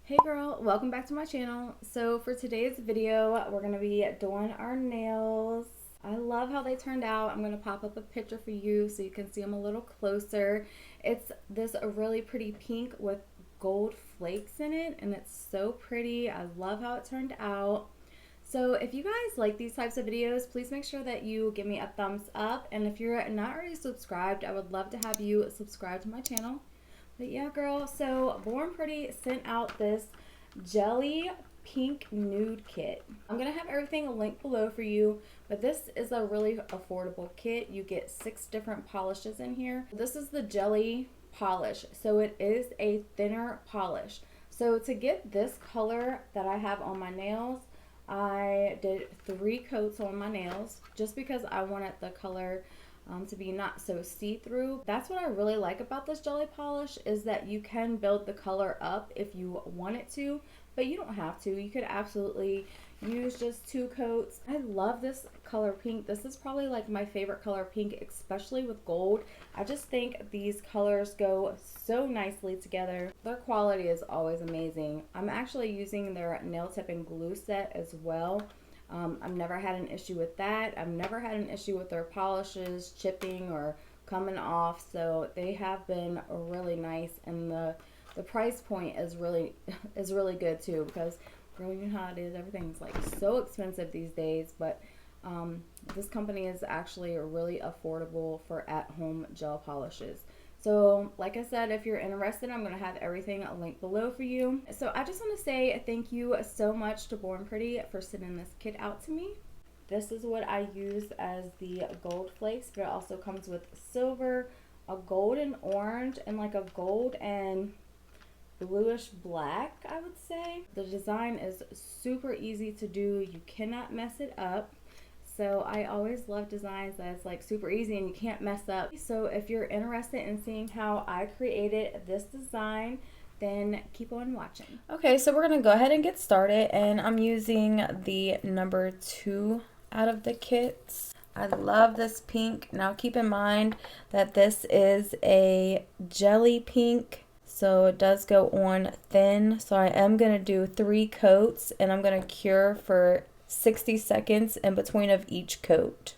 Hey girl, welcome back to my channel. So for today's video, we're going to be doing our nails. I love how they turned out. I'm going to pop up a picture for you so you can see them a little closer. It's this a really pretty pink with gold flakes in it, and it's so pretty. I love how it turned out. So if you guys like these types of videos, please make sure that you give me a thumbs up. And if you're not already subscribed, I would love to have you subscribe to my channel. But yeah, girl, so Born Pretty sent out this jelly pink nude kit. I'm going to have everything linked below for you, but this is a really affordable kit. You get 6 different polishes in here. This is the jelly polish, so it is a thinner polish. So to get this color that I have on my nails, I did 3 coats on my nails just because I wanted the color to be not so see-through. That's what I really like about this jelly polish, is that you can build the color up if you want it to, but you don't have to. You could absolutely use just 2 coats. I love this color pink. This is probably like my favorite color pink, especially with gold. I just think these colors go so nicely together. Their quality is always amazing. I'm actually using their nail tip and glue set as well. I've never had an issue with that. I've never had an issue with their polishes chipping or coming off, so they have been really nice, and the price point is really good too, because girl, you know how it is, everything's like so expensive these days, but this company is actually really affordable for at-home gel polishes. So like I said, if you're interested, I'm going to have everything linked below for you. So I just want to say thank you so much to Born Pretty for sending this kit out to me. This is what I use as the gold flakes, but it also comes with silver, a gold and orange, and like a gold and bluish black, I would say. The design is super easy to do. You cannot mess it up. So I always love designs that's like super easy and you can't mess up. So if you're interested in seeing how I created this design, then keep on watching. Okay, so we're gonna go ahead and get started, and I'm using the number 2 out of the kits. I love this pink. Now keep in mind that this is a jelly pink, so it does go on thin. So I am gonna do 3 coats, and I'm gonna cure for 60 seconds in between of each coat.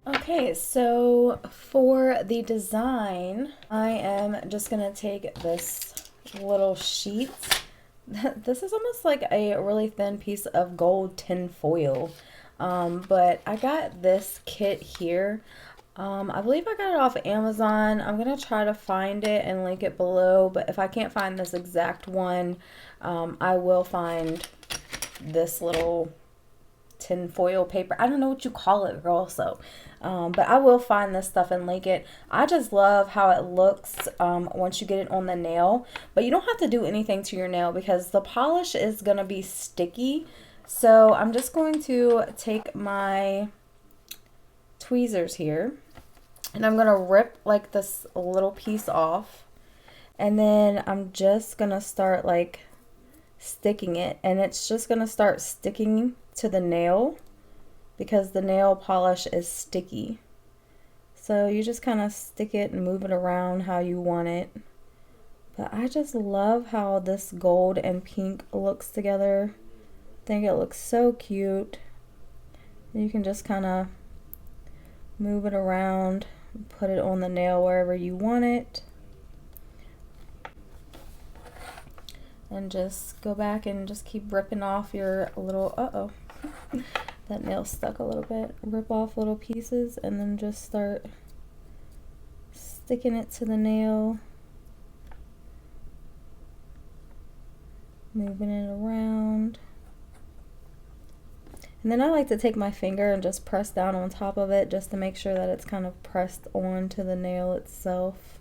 Okay, so for the design, I am just gonna take this little sheet. This is almost like a really thin piece of gold tin foil, but I got this kit here. I believe I got it off Amazon. I'm gonna try to find it and link it below, but if I can't find this exact one, I will find this little tin foil paper. I don't know what you call it, girl, so but I will find this stuff and link it. I just love how it looks once you get it on the nail, but you don't have to do anything to your nail because the polish is gonna be sticky. So I'm just going to take my tweezers here, and I'm gonna rip like this little piece off, and then I'm just gonna start like sticking it, and it's just gonna start sticking to the nail because the nail polish is sticky. So you just kind of stick it and move it around how you want it. But I just love how this gold and pink looks together. I think it looks so cute. You can just kind of move it around, put it on the nail wherever you want it, and just go back and just keep ripping off your little, that nail stuck a little bit. Rip off little pieces and then just start sticking it to the nail, moving it around. And then I like to take my finger and just press down on top of it just to make sure that it's kind of pressed onto the nail itself.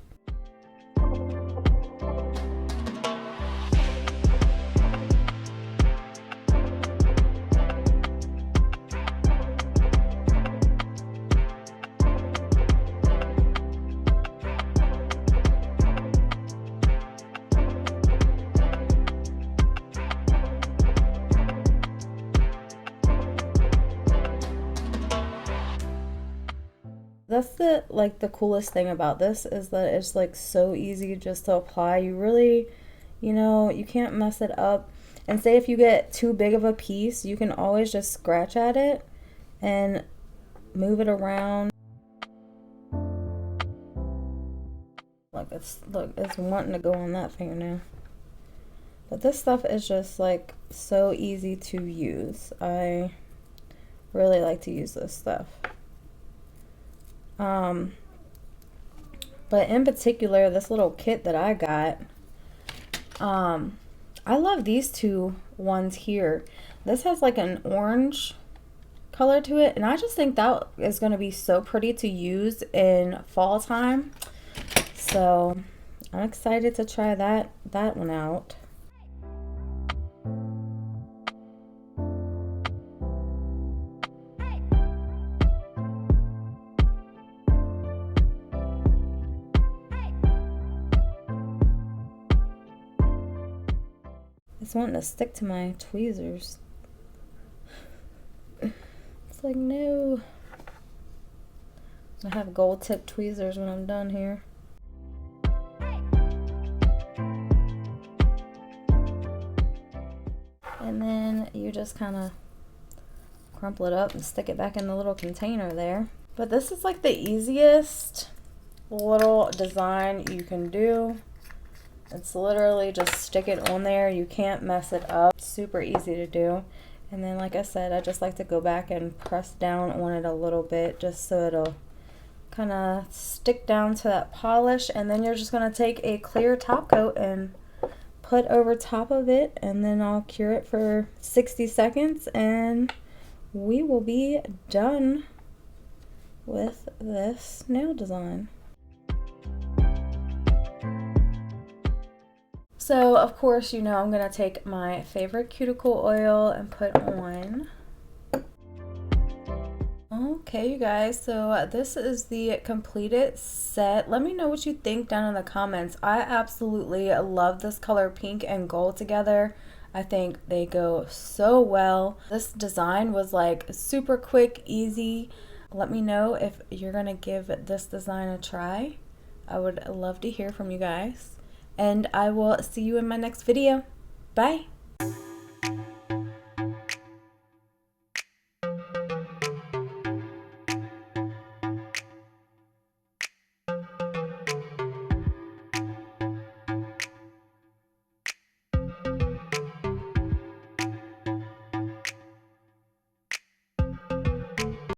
That's the coolest thing about this, is that it's like so easy just to apply. You really, you can't mess it up. And say if you get too big of a piece, you can always just scratch at it and move it around. Look, it's wanting to go on that fingernail. But this stuff is just like so easy to use. I really like to use this stuff. But in particular, this little kit that I got, I love these two ones here. This has like an orange color to it, and I just think that is going to be so pretty to use in fall time. So I'm excited to try that one out. It's wanting to stick to my tweezers. It's like, no. I have gold tip tweezers when I'm done here. And then you just kind of crumple it up and stick it back in the little container there. But this is like the easiest little design you can do. It's literally just stick it on there. You can't mess it up. Super easy to do. And then, like I said, I just like to go back and press down on it a little bit just so it'll kind of stick down to that polish. And then you're just going to take a clear top coat and put over top of it, and then I'll cure it for 60 seconds and we will be done with this nail design. So of course, I'm going to take my favorite cuticle oil and put on. Okay, you guys, so this is the completed set. Let me know what you think down in the comments. I absolutely love this color pink and gold together. I think they go so well. This design was like super quick, easy. Let me know if you're going to give this design a try. I would love to hear from you guys. And I will see you in my next video. Bye.